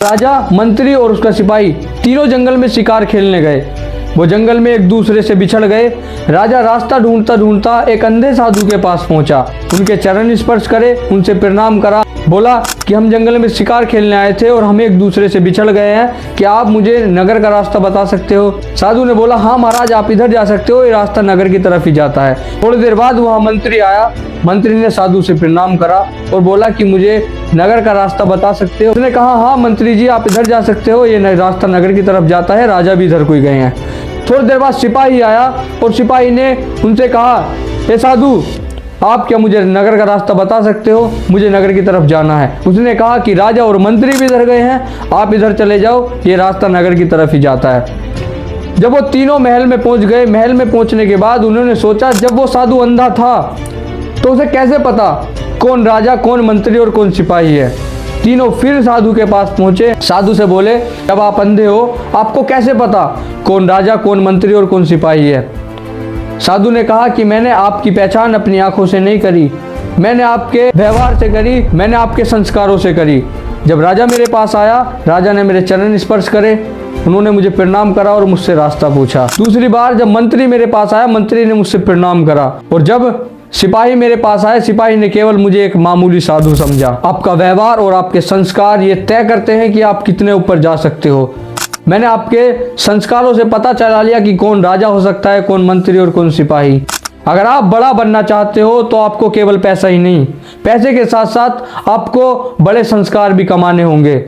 राजा, मंत्री और उसका सिपाही तीनों जंगल में शिकार खेलने गए। वो जंगल में एक दूसरे से बिछड़ गए। राजा रास्ता ढूंढता ढूंढता एक अंधे साधु के पास पहुंचा, उनके चरण स्पर्श करे, उनसे प्रणाम करा, बोला कि हम जंगल में शिकार खेलने आए थे और हम एक दूसरे से बिछड़ गए हैं, क्या आप मुझे नगर का रास्ता बता सकते हो? साधु ने बोला, हाँ महाराज, आप इधर जा सकते हो, ये रास्ता नगर की तरफ ही जाता है। थोड़ी देर बाद वहाँ मंत्री आया। मंत्री ने साधु से प्रणाम करा और बोला कि मुझे नगर का रास्ता बता सकते हो? उसने कहा, हाँ मंत्री जी, आप इधर जा सकते हो, ये रास्ता नगर की तरफ जाता है, राजा भी इधर को ही गए हैं। थोड़ी देर बाद सिपाही आया और सिपाही ने उनसे कहा, हे साधु, आप क्या मुझे नगर का रास्ता बता सकते हो? मुझे नगर की तरफ जाना है। उसने कहा कि राजा और मंत्री भी इधर गए हैं, आप इधर चले जाओ, ये रास्ता नगर की तरफ ही जाता है। जब वो तीनों महल में पहुंच गए, महल में पहुंचने के बाद उन्होंने सोचा, जब वो साधु अंधा था तो उसे कैसे पता कौन राजा, कौन मंत्री और कौन सिपाही है? तीनों फिर साधु के पास पहुंचे। साधु से बोले, जब आप अंधे हो, आपको कैसे पता कौन राजा, कौन मंत्री और कौन सिपाही है? साधु ने कहा कि मैंने आपकी पहचान अपनी आंखों से नहीं करी, मैंने आपके व्यवहार से करी, मैंने आपके संस्कारों से करी। जब राजा मेरे पास आया, राजा ने मेरे चरण स्पर्श करे, उन्होंने मुझे प्रणाम करा और मुझसे रास्ता पूछा। दूसरी बार जब मंत्री मेरे पास आया, मंत्री ने मुझसे प्रणाम करा, और जब सिपाही मेरे पास आए, सिपाही ने केवल मुझे एक मामूली साधु समझा। आपका व्यवहार और आपके संस्कार ये तय करते हैं कि आप कितने ऊपर जा सकते हो। मैंने आपके संस्कारों से पता चला लिया कि कौन राजा हो सकता है, कौन मंत्री और कौन सिपाही। अगर आप बड़ा बनना चाहते हो तो आपको केवल पैसा ही नहीं, पैसे के साथ साथ आपको बड़े संस्कार भी कमाने होंगे।